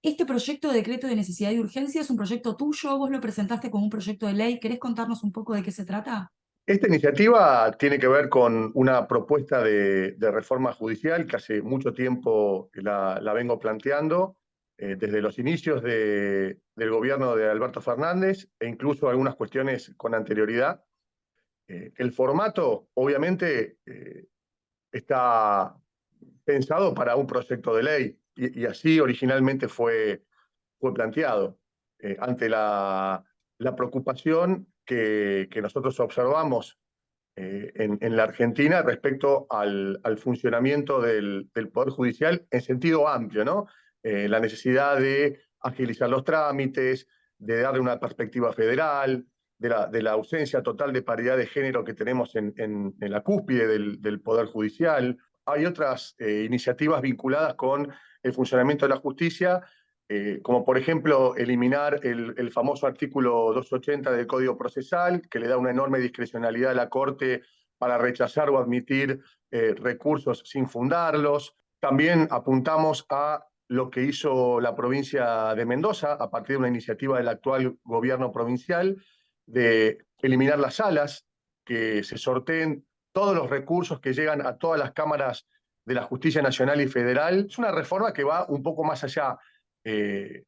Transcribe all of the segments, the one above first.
Este proyecto de decreto de necesidad y urgencia es un proyecto tuyo, vos lo presentaste como un proyecto de ley. ¿Querés contarnos un poco de qué se trata? Esta iniciativa tiene que ver con una propuesta de reforma judicial que hace mucho tiempo la vengo planteando, desde los inicios del gobierno de Alberto Fernández e incluso algunas cuestiones con anterioridad. El formato, obviamente, está pensado para un proyecto de ley y así originalmente fue planteado. Ante la preocupación que nosotros observamos en la Argentina respecto al funcionamiento del Poder Judicial en sentido amplio, ¿no? La necesidad de agilizar los trámites, de darle una perspectiva federal, de la ausencia total de paridad de género que tenemos en la cúspide del Poder Judicial. Hay otras iniciativas vinculadas con el funcionamiento de la justicia, como por ejemplo eliminar el famoso artículo 280 del Código Procesal, que le da una enorme discrecionalidad a la Corte para rechazar o admitir recursos sin fundarlos. También apuntamos a lo que hizo la provincia de Mendoza a partir de una iniciativa del actual gobierno provincial de eliminar las salas, que se sorteen todos los recursos que llegan a todas las cámaras de la justicia nacional y federal. Es una reforma que va un poco más allá de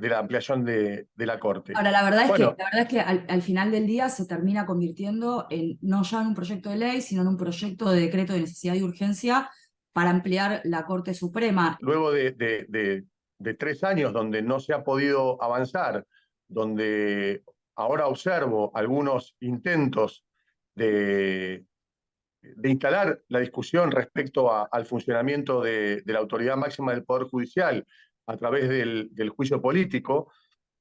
la ampliación de la Corte. Ahora, Bueno, la verdad es que al final del día se termina convirtiendo en no ya en un proyecto de ley, sino en un proyecto de decreto de necesidad y urgencia para ampliar la Corte Suprema. luego de 3 años donde no se ha podido avanzar, donde ahora observo algunos intentos de, de instalar la discusión respecto al funcionamiento de la autoridad máxima del Poder Judicial a través del juicio político,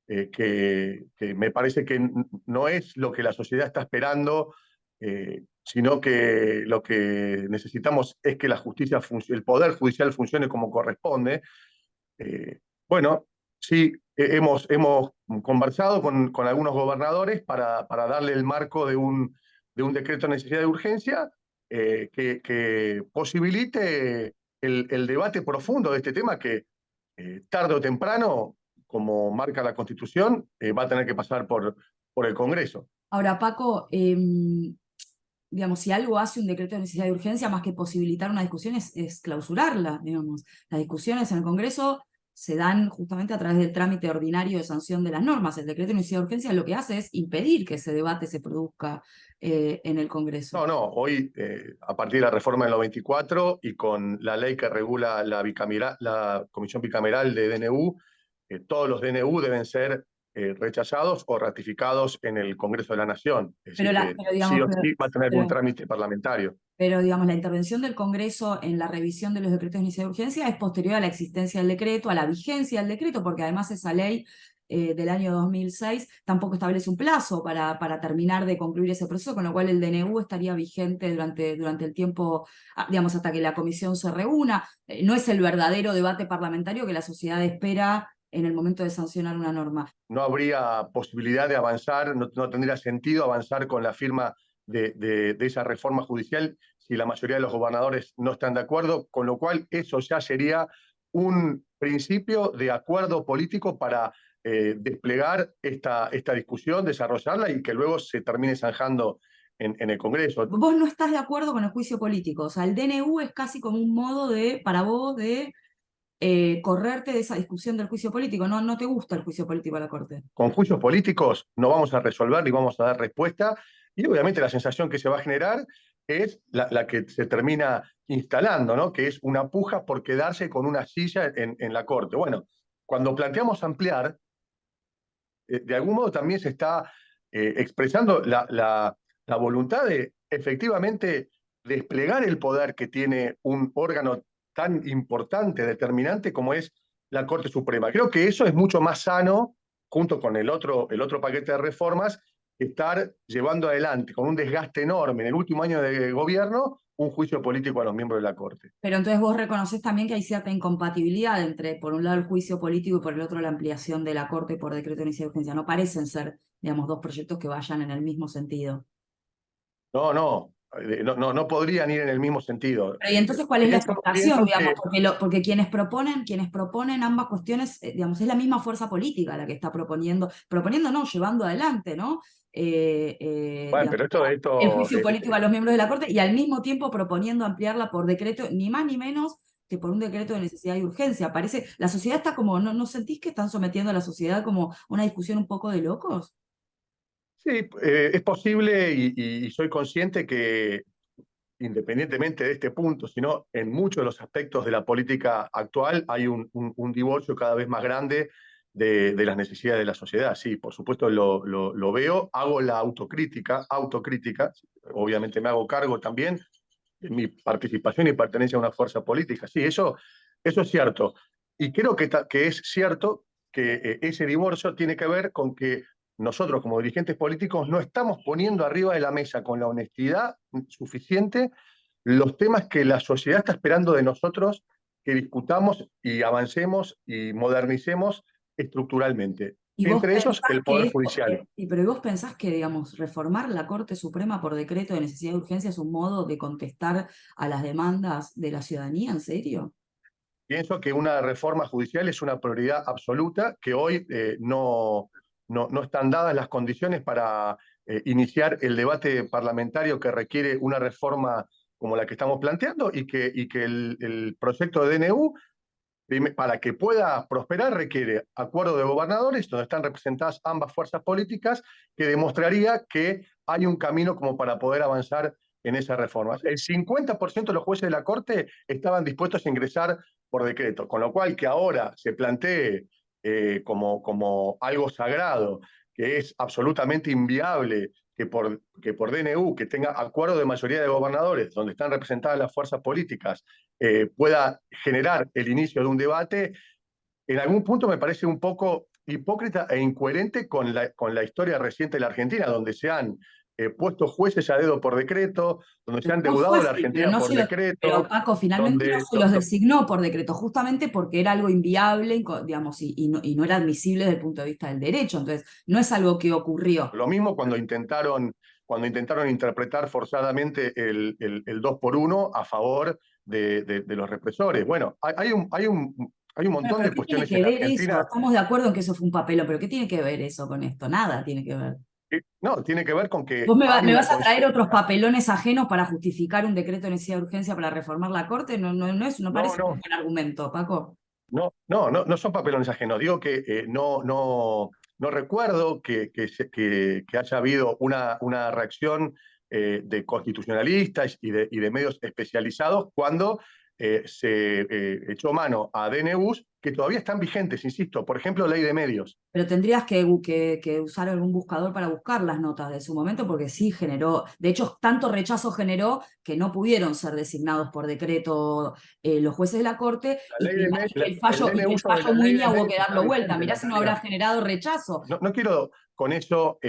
que me parece que no es lo que la sociedad está esperando, sino que lo que necesitamos es que el Poder Judicial funcione como corresponde. Eh, bueno, sí, hemos conversado con algunos gobernadores para darle el marco de un decreto de necesidad de urgencia que posibilite el debate profundo de este tema que tarde o temprano, como marca la Constitución, va a tener que pasar por el Congreso. Ahora, Paco, digamos, si algo hace un decreto de necesidad de urgencia, más que posibilitar una discusión, es clausurarla, digamos. Las discusiones en el Congreso se dan justamente a través del trámite ordinario de sanción de las normas. El decreto de necesidad de urgencia lo que hace es impedir que ese debate se produzca en el Congreso. No, no, hoy, a partir de la reforma del 94 y con la ley que regula la Comisión Bicameral de DNU, todos los DNU deben ser rechazados o ratificados en el Congreso de la Nación. Es Pero, decir, que sí digamos, o sí va a tener un pero, trámite parlamentario. pero, digamos, la intervención del Congreso en la revisión de los decretos de necesidad de urgencia es posterior a la existencia del decreto, a la vigencia del decreto, porque además esa ley del año 2006 tampoco establece un plazo para terminar de concluir ese proceso, con lo cual el DNU estaría vigente durante el tiempo, digamos, hasta que la comisión se reúna. No es el verdadero debate parlamentario que la sociedad espera en el momento de sancionar una norma. No habría posibilidad de avanzar, no tendría sentido avanzar con la firma de esa reforma judicial si la mayoría de los gobernadores no están de acuerdo, con lo cual eso ya sería un principio de acuerdo político para desplegar esta discusión, desarrollarla y que luego se termine zanjando en el Congreso. Vos no estás de acuerdo con el juicio político, o sea, el DNU es casi como un modo para vos de correrte de esa discusión del juicio político. No te gusta el juicio político a la Corte. Con juicios políticos no vamos a resolver ni vamos a dar respuesta, y obviamente la sensación que se va a generar es la que se termina instalando, ¿no? Que es una puja por quedarse con una silla en la Corte. Bueno, cuando planteamos ampliar, de algún modo también se está expresando la voluntad de efectivamente desplegar el poder que tiene un órgano tan importante, determinante como es la Corte Suprema. Creo que eso es mucho más sano, junto con el otro paquete de reformas, que estar llevando adelante con un desgaste enorme en el último año de gobierno un juicio político a los miembros de la Corte. Pero entonces vos reconoces también que hay cierta incompatibilidad entre, por un lado, el juicio político y por el otro, la ampliación de la Corte por decreto de necesidad de urgencia. No parecen ser, digamos, dos proyectos que vayan en el mismo sentido. No, no, no podrían ir en el mismo sentido. Y entonces, ¿cuál es la explicación, Pienso digamos? que, Porque quienes proponen ambas cuestiones, digamos, es la misma fuerza política la que está proponiendo no, llevando adelante, ¿no? bueno, Digamos, pero el esto juicio político a los miembros de la Corte y al mismo tiempo proponiendo ampliarla por decreto, ni más ni menos que por un decreto de necesidad y urgencia. Parece, la sociedad está como, ¿no sentís que están sometiendo a la sociedad como una discusión un poco de locos? sí, es posible y soy consciente que independientemente de este punto, sino en muchos de los aspectos de la política actual hay un divorcio cada vez más grande de las necesidades de la sociedad. Sí, por supuesto lo veo, hago la autocrítica, obviamente me hago cargo también de mi participación y pertenencia a una fuerza política. Sí, eso es cierto. Y creo que es cierto que ese divorcio tiene que ver con que nosotros como dirigentes políticos no estamos poniendo arriba de la mesa con la honestidad suficiente los temas que la sociedad está esperando de nosotros que discutamos y avancemos y modernicemos estructuralmente. ¿Y vos Entre pensás esos, el que Poder esto, Judicial. pero ¿y vos pensás que, digamos, reformar la Corte Suprema por decreto de necesidad de urgencia es un modo de contestar a las demandas de la ciudadanía? ¿En serio? Pienso que una reforma judicial es una prioridad absoluta, que hoy no están dadas las condiciones para iniciar el debate parlamentario que requiere una reforma como la que estamos planteando y que el proyecto de DNU para que pueda prosperar requiere acuerdo de gobernadores, donde están representadas ambas fuerzas políticas, que demostraría que hay un camino como para poder avanzar en esas reformas. El 50% de los jueces de la Corte estaban dispuestos a ingresar por decreto, con lo cual que ahora se plantee como algo sagrado, que es absolutamente inviable que por DNU, que tenga acuerdo de mayoría de gobernadores, donde están representadas las fuerzas políticas, pueda generar el inicio de un debate, en algún punto me parece un poco hipócrita e incoherente con la historia reciente de la Argentina, donde se han puesto jueces a dedo por decreto, donde se Pero han no fue deudado a la así, pero Argentina no por se los, pero decreto, Paco, finalmente no donde se los designó por decreto, justamente porque era algo inviable, digamos, y no era admisible desde el punto de vista del derecho. Entonces, no es algo que ocurrió. lo mismo cuando intentaron interpretar forzadamente el 2 por 1 a favor de los represores. Bueno, hay un Bueno, montón pero de ¿qué tiene cuestiones que en la ver eso? Argentina. Estamos de acuerdo en que eso fue un papelón, pero ¿qué tiene que ver eso con esto? Nada tiene que ver. No, tiene que ver con que ¿Vos hay me una vas a traer otros conciencia. papelones ajenos para justificar un decreto de necesidad de urgencia para reformar la Corte? No No, parece un no, buen argumento, Paco. no son papelones ajenos. Digo que no recuerdo que haya habido una reacción de constitucionalistas y de medios especializados cuando se echó mano a DNUs que todavía están vigentes, insisto. Por ejemplo, ley de medios. Pero tendrías que usar algún buscador para buscar las notas de su momento, porque sí generó, de hecho, tanto rechazo generó que no pudieron ser designados por decreto los jueces de la Corte La ley de y que el y que DNU el sobre fallo la ley de Muña hubo medios que está darlo vuelta. vigente, Mirá si no habrá Natalia. generado rechazo. No quiero con eso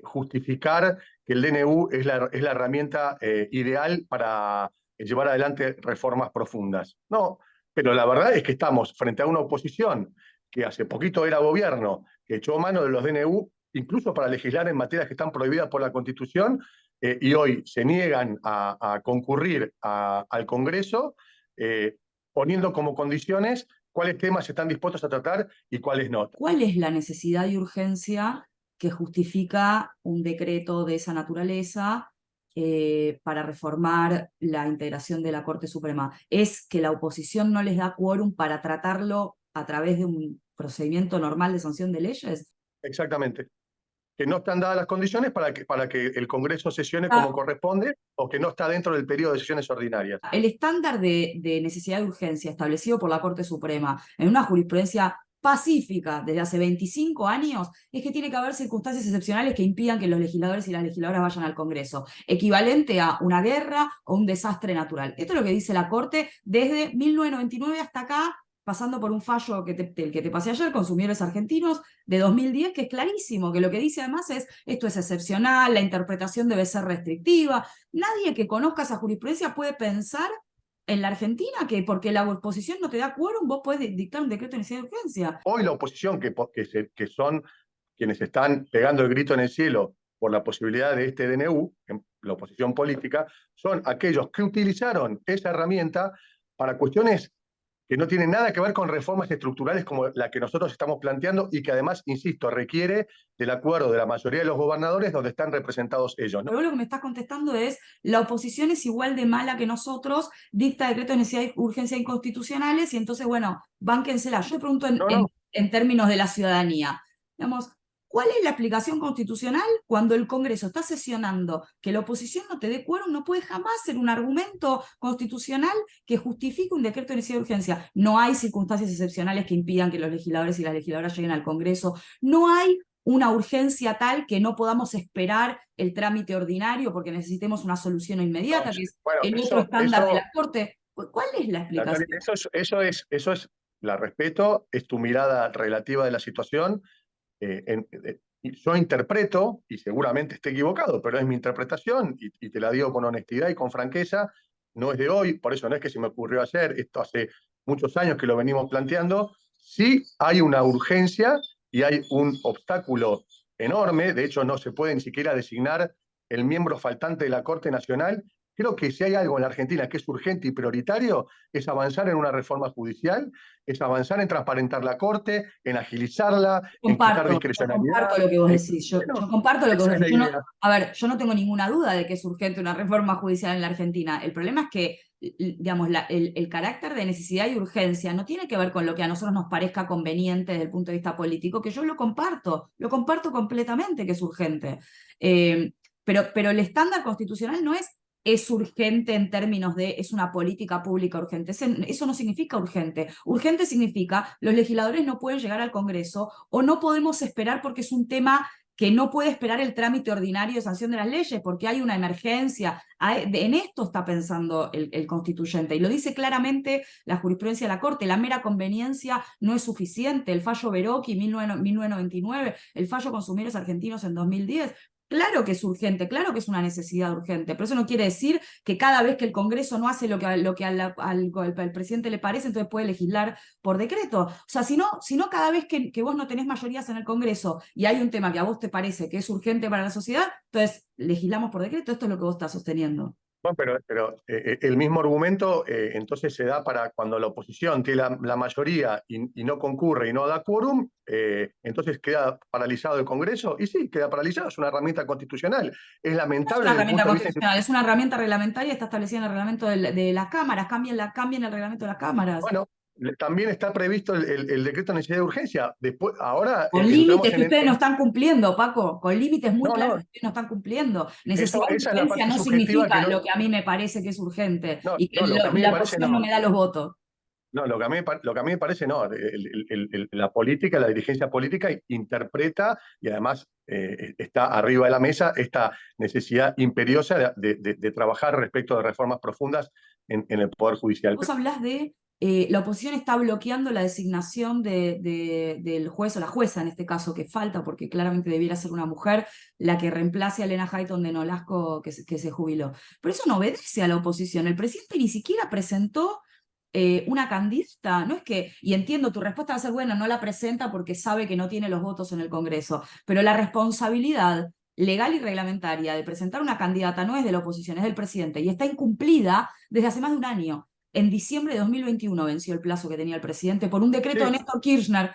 justificar que el DNU es la herramienta ideal para llevar adelante reformas profundas. No, pero la verdad es que estamos frente a una oposición que hace poquito era gobierno, que echó mano de los DNU, incluso para legislar en materias que están prohibidas por la Constitución, y hoy se niegan a concurrir al Congreso, eh, poniendo como condiciones cuáles temas están dispuestos a tratar y cuáles no. ¿Cuál es la necesidad y urgencia que justifica un decreto de esa naturaleza para reformar la integración de la Corte Suprema? ¿Es que la oposición no les da quórum para tratarlo a través de un procedimiento normal de sanción de leyes? Exactamente. Que no están dadas las condiciones para que el Congreso sesione como corresponde o que no está dentro del periodo de sesiones ordinarias. El estándar de necesidad de urgencia establecido por la Corte Suprema en una jurisprudencia pacífica desde hace 25 años es que tiene que haber circunstancias excepcionales que impidan que los legisladores y las legisladoras vayan al Congreso, equivalente a una guerra o un desastre natural. Esto es lo que dice la Corte desde 1999 hasta acá, pasando por un fallo el que te pasé ayer, Consumidores Argentinos, de 2010, que es clarísimo, que lo que dice además es, esto es excepcional, la interpretación debe ser restrictiva. Nadie que conozca esa jurisprudencia puede pensar en la Argentina que porque la oposición no te da quórum, vos podés dictar un decreto de necesidad de urgencia. Hoy la oposición, que son quienes están pegando el grito en el cielo por la posibilidad de este DNU, la oposición política, son aquellos que utilizaron esa herramienta para cuestiones que no tienen nada que ver con reformas estructurales como la que nosotros estamos planteando y que además, insisto, requiere del acuerdo de la mayoría de los gobernadores donde están representados ellos, ¿no? Pero lo que me estás contestando es, la oposición es igual de mala que nosotros, dicta decretos de necesidad y urgencia inconstitucionales, y entonces, bueno, bánquensela. Yo pregunto en términos de la ciudadanía, digamos, ¿cuál es la explicación constitucional cuando el Congreso está sesionando que la oposición no te dé quórum? No puede jamás ser un argumento constitucional que justifique un decreto de necesidad de urgencia. No hay circunstancias excepcionales que impidan que los legisladores y las legisladoras lleguen al Congreso. No hay una urgencia tal que no podamos esperar el trámite ordinario porque necesitemos una solución inmediata, que es bueno, el otro estándar de la Corte. ¿Cuál es la explicación? Eso es, la respeto, es tu mirada relativa de la situación. Yo interpreto, y seguramente esté equivocado, pero es mi interpretación, y te la digo con honestidad y con franqueza, no es de hoy, por eso no es que se me ocurrió ayer, esto hace muchos años que lo venimos planteando. Sí hay una urgencia y hay un obstáculo enorme, de hecho no se puede ni siquiera designar el miembro faltante de la Corte Nacional. Creo que si hay algo en la Argentina que es urgente y prioritario, es avanzar en una reforma judicial, es avanzar en transparentar la Corte, en agilizarla, en quitar discrecionalidad. Comparto lo que vos decís. Yo comparto lo que vos decís. A ver, yo no tengo ninguna duda de que es urgente una reforma judicial en la Argentina. El problema es que, digamos, el carácter de necesidad y urgencia no tiene que ver con lo que a nosotros nos parezca conveniente desde el punto de vista político, que yo lo comparto completamente que es urgente. Pero el estándar constitucional no es urgente en términos de es una política pública urgente. Eso no significa urgente. Urgente significa los legisladores no pueden llegar al Congreso o no podemos esperar porque es un tema que no puede esperar el trámite ordinario de sanción de las leyes porque hay una emergencia. En esto está pensando el constituyente y lo dice claramente la jurisprudencia de la Corte. La mera conveniencia no es suficiente. El fallo Verocchi 1999, el fallo Consumidores Argentinos en 2010. Claro que es urgente, claro que es una necesidad urgente, pero eso no quiere decir que cada vez que el Congreso no hace lo que al presidente le parece, entonces puede legislar por decreto. O sea, si no cada vez que vos no tenés mayorías en el Congreso y hay un tema que a vos te parece que es urgente para la sociedad, entonces legislamos por decreto. Esto es lo que vos estás sosteniendo. Bueno, pero el mismo argumento entonces se da para cuando la oposición tiene la mayoría y no concurre y no da quórum, entonces queda paralizado el Congreso. Y sí, queda paralizado, es una herramienta constitucional. Es lamentable. No es una herramienta constitucional, es una herramienta reglamentaria, está establecida en el reglamento de las cámaras. Cambien el reglamento de las cámaras. Bueno, también está previsto el decreto de necesidad de urgencia. Después, ahora, con límites que ustedes no están cumpliendo, Paco, con límites muy claros que ustedes no están cumpliendo. Necesidad de urgencia no significa lo que a mí me parece que es urgente y que la oposición no me da los votos. No, lo que a mí me parece, no, la política, la dirigencia política interpreta y además está arriba de la mesa esta necesidad imperiosa de trabajar respecto de reformas profundas en el Poder Judicial. Vos hablás de la oposición está bloqueando la designación del juez o la jueza, en este caso, que falta, porque claramente debiera ser una mujer la que reemplace a Elena Hayton de Nolasco, que se jubiló. Pero eso no obedece a la oposición. El presidente ni siquiera presentó una candidata, no es que, y entiendo, tu respuesta va a ser, bueno, no la presenta porque sabe que no tiene los votos en el Congreso, pero la responsabilidad legal y reglamentaria de presentar una candidata no es de la oposición, es del presidente, y está incumplida desde hace más de un año. En diciembre de 2021 venció el plazo que tenía el presidente por un decreto de Néstor Kirchner,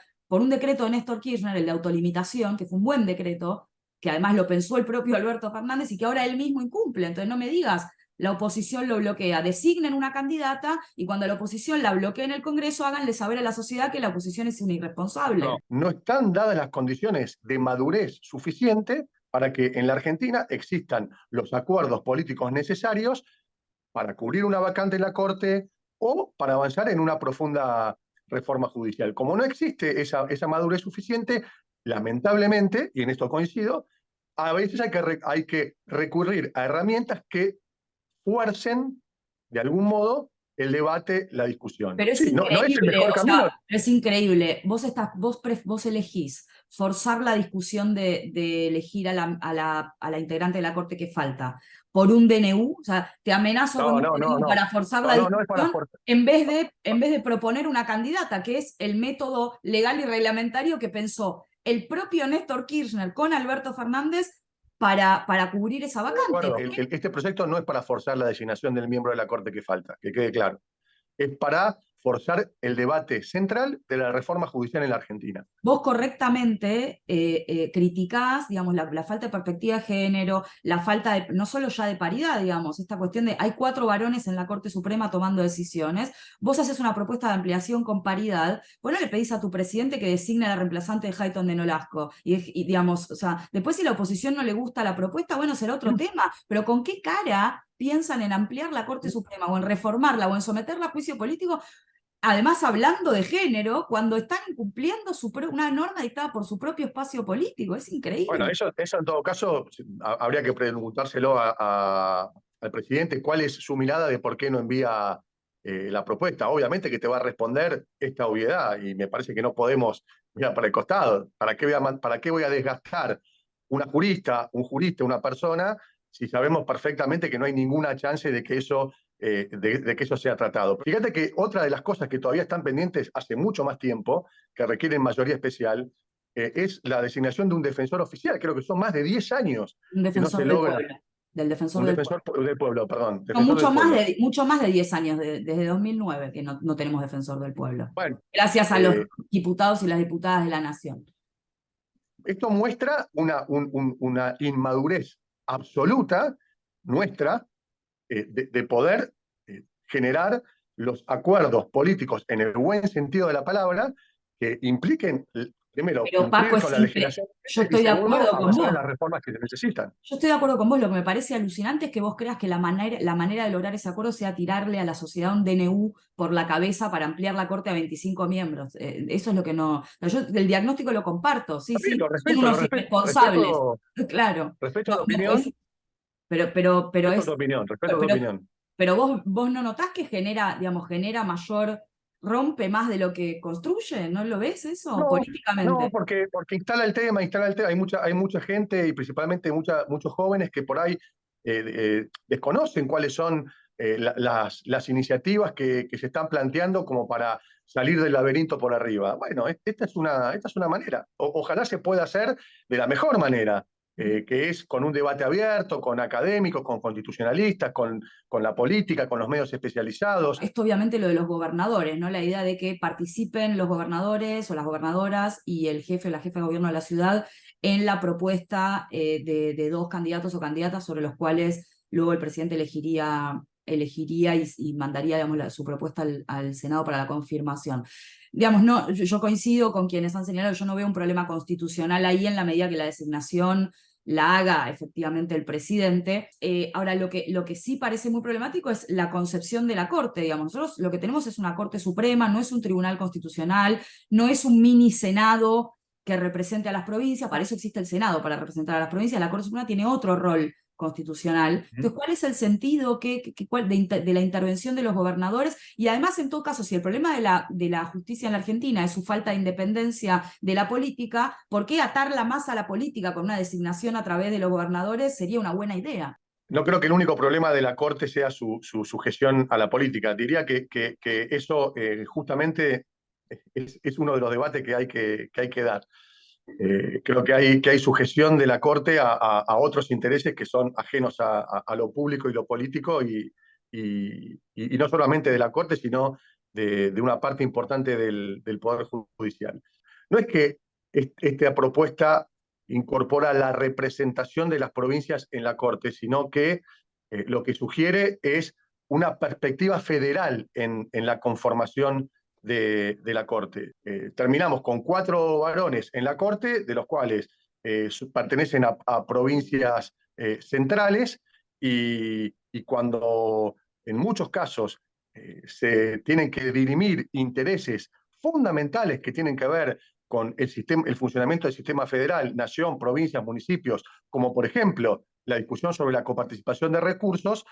el de autolimitación, que fue un buen decreto, que además lo pensó el propio Alberto Fernández y que ahora él mismo incumple. Entonces no me digas, la oposición lo bloquea, designen una candidata y cuando la oposición la bloquee en el Congreso, háganle saber a la sociedad que la oposición es una irresponsable. No están dadas las condiciones de madurez suficiente para que en la Argentina existan los acuerdos políticos necesarios para cubrir una vacante en la Corte o para avanzar en una profunda reforma judicial. Como no existe esa madurez suficiente, lamentablemente, y en esto coincido, a veces hay que recurrir a herramientas que fuercen, de algún modo, el debate, la discusión. Pero es increíble, no es el mejor camino. Es increíble. Vos elegís forzar la discusión de elegir a la integrante de la Corte que falta por un DNU, o sea, te amenazo con un DNU para forzar la discusión en vez de proponer una candidata, que es el método legal y reglamentario que pensó el propio Néstor Kirchner con Alberto Fernández para cubrir esa vacante. Bueno, este proyecto no es para forzar la designación del miembro de la Corte que falta, que quede claro. Es para forzar el debate central de la reforma judicial en la Argentina. Vos correctamente criticás, digamos, la falta de perspectiva de género, la falta de, no solo ya de paridad, digamos, esta cuestión de hay 4 varones en la Corte Suprema tomando decisiones, vos haces una propuesta de ampliación con paridad, vos no le pedís a tu presidente que designe a la reemplazante de Hayton de Nolasco, y digamos, o sea, después si la oposición no le gusta la propuesta, bueno, será otro tema, pero ¿con qué cara piensan en ampliar la Corte Suprema o en reformarla o en someterla a juicio político? Además, hablando de género, cuando están incumpliendo una norma dictada por su propio espacio político, es Bueno, increíble. eso en todo caso habría que preguntárselo al presidente cuál es su mirada de por qué no envía la propuesta. Obviamente que te va a responder esta obviedad y me parece que no podemos mirar para el costado. ¿Para qué voy a desgastar una jurista, un jurista, una persona, si sabemos perfectamente que no hay ninguna chance de que de que eso sea tratado? Fíjate que otra de las cosas que todavía están pendientes hace mucho más tiempo, que requieren mayoría especial, es la designación de un defensor oficial. Creo que son más de 10 años Un que no defensor se del logra. pueblo, del defensor Un del pueblo. defensor del pueblo, perdón, No, defensor del pueblo. mucho más de 10 años, desde 2009 que no tenemos defensor del pueblo. Bueno, Gracias a los eh, diputados y las diputadas de la Nación. esto muestra una inmadurez absoluta nuestra de poder generar los acuerdos políticos en el buen sentido de la palabra que impliquen, primero, Pero cumplir Paco, con la legislación yo y estoy de segundo, acuerdo con avanzar en vos. las reformas que se necesitan. Yo estoy de acuerdo con vos, lo que me parece alucinante es que vos creas que la manera de lograr ese acuerdo sea tirarle a la sociedad un DNU por la cabeza para ampliar la Corte a 25 miembros. Eso es lo que no... Yo el diagnóstico lo comparto, sí, sí, Lo son respeto, unos irresponsables, claro. respeto No, tu opinión, pero respeto tu opinión, respeto tu pero, opinión. pero vos no notás que genera, digamos, genera mayor, rompe más de lo que construye, ¿no lo ves eso No, no, políticamente? porque instala el tema. Hay mucha gente y principalmente muchos jóvenes que por ahí desconocen cuáles son las iniciativas que se están planteando como para salir del laberinto por arriba. Bueno, esta es una manera. Ojalá se pueda hacer de la mejor manera, que es con un debate abierto, con académicos, con constitucionalistas, con la política, con los medios especializados. Esto obviamente lo de los gobernadores, ¿no? La idea de que participen los gobernadores o las gobernadoras y el jefe o la jefa de gobierno de la ciudad en la propuesta de 2 candidatos o candidatas sobre los cuales luego el presidente elegiría y mandaría, digamos, su propuesta al Senado para la confirmación. Digamos, no, yo coincido con quienes han señalado, yo no veo un problema constitucional ahí en la medida que la designación la haga efectivamente el presidente. Ahora, lo que sí parece muy problemático es la concepción de la Corte, digamos. Nosotros lo que tenemos es una Corte Suprema, no es un tribunal constitucional, no es un mini Senado que represente a las provincias, para eso existe el Senado, para representar a las provincias, la Corte Suprema tiene otro rol constitucional. Entonces, ¿cuál es el sentido de la intervención de los gobernadores? Y además, en todo caso, si el problema de la justicia en la Argentina es su falta de independencia de la política, ¿por qué atarla más a la política con una designación a través de los gobernadores? Sería una buena idea. No creo que el único problema de la Corte sea su sujeción a la política. Diría que eso justamente es uno de los debates que hay que dar. Creo que hay sujeción de la Corte a otros intereses que son ajenos a lo público y lo político y no solamente de la Corte, sino de una parte importante del Poder Judicial. No es que esta propuesta incorpora la representación de las provincias en la Corte, sino que lo que sugiere es una perspectiva federal en la conformación de la Corte. Terminamos con 4 varones en la Corte, de los cuales pertenecen a provincias centrales, y cuando en muchos casos se tienen que dirimir intereses fundamentales que tienen que ver con el funcionamiento del sistema federal, nación, provincias, municipios, como por ejemplo la discusión sobre la coparticipación de recursos,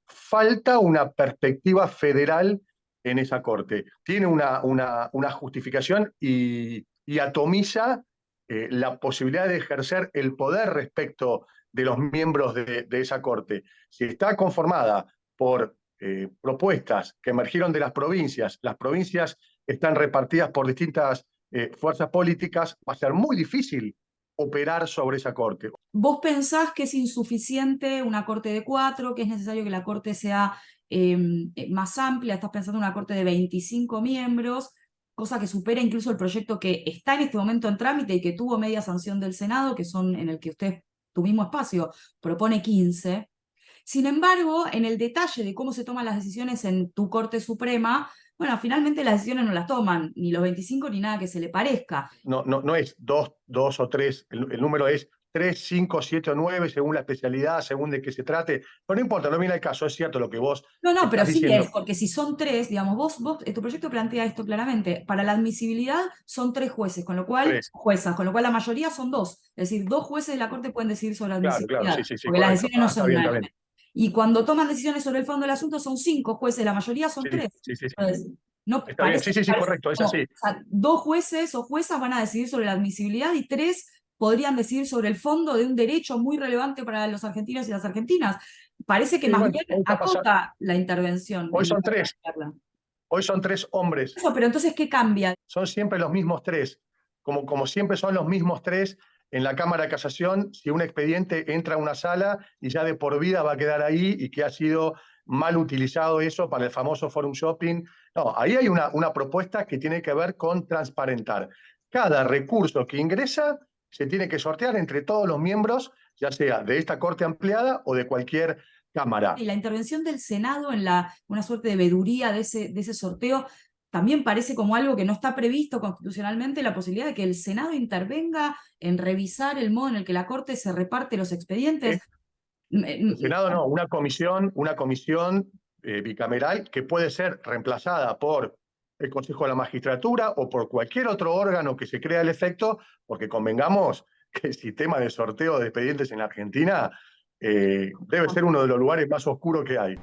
falta una perspectiva federal en esa Corte. Tiene una justificación y atomiza la posibilidad de ejercer el poder respecto de los miembros de esa Corte. Si está conformada por propuestas que emergieron de las provincias están repartidas por distintas fuerzas políticas, va a ser muy difícil operar sobre esa corte. ¿Vos pensás que es insuficiente una corte de 4, que es necesario que la corte sea más amplia? ¿Estás pensando en una corte de 25 miembros, cosa que supera incluso el proyecto que está en este momento en trámite y que tuvo media sanción del Senado, que son en el que usted, tu mismo espacio, propone 15? Sin embargo, en el detalle de cómo se toman las decisiones en tu Corte Suprema, bueno, finalmente las decisiones no las toman ni los 25 ni nada que se le parezca. No es dos o tres, el número es 3, 5, 7 o 9, según la especialidad, según de qué se trate. Pero no importa, no viene al caso, es cierto lo que vos No, pero estás sí diciendo. es, porque si son 3, digamos, tu proyecto plantea esto claramente. Para la admisibilidad son 3 jueces, con lo cual, 3, juezas, con lo cual la mayoría son 2. Es decir, 2 jueces de la Corte pueden decidir sobre la claro, admisibilidad, sí, porque las correcto. decisiones no Está son bien, está bien. unánimes. Y cuando toman decisiones sobre el fondo del asunto son 5 jueces, la mayoría son Sí, 3. sí. Entonces, no Está bien, sí, parece correcto, es como, así. o sea, 2 jueces o juezas van a decidir sobre la admisibilidad y 3 podrían decidir sobre el fondo de un derecho muy relevante para los argentinos y las argentinas. Parece que Sí, más bueno, bien hoy está pasando. acota la intervención Hoy en son lugar de 3, ampliarla. hoy son 3 hombres. Eso, pero entonces, ¿qué cambia? Son siempre los mismos 3. Como siempre son los mismos 3 en la Cámara de Casación, si un expediente entra a una sala y ya de por vida va a quedar ahí y que ha sido mal utilizado eso para el famoso forum shopping. No, ahí hay una propuesta que tiene que ver con transparentar. Cada recurso que ingresa se tiene que sortear entre todos los miembros, ya sea de esta Corte ampliada o de cualquier Cámara. Y la intervención del Senado en una suerte de veduría de ese sorteo también parece como algo que no está previsto constitucionalmente, la posibilidad de que el Senado intervenga en revisar el modo en el que la Corte se reparte los expedientes. El Senado no, una comisión bicameral que puede ser reemplazada por el Consejo de la Magistratura o por cualquier otro órgano que se crea al efecto, porque convengamos que el sistema de sorteo de expedientes en la Argentina debe ser uno de los lugares más oscuros que hay.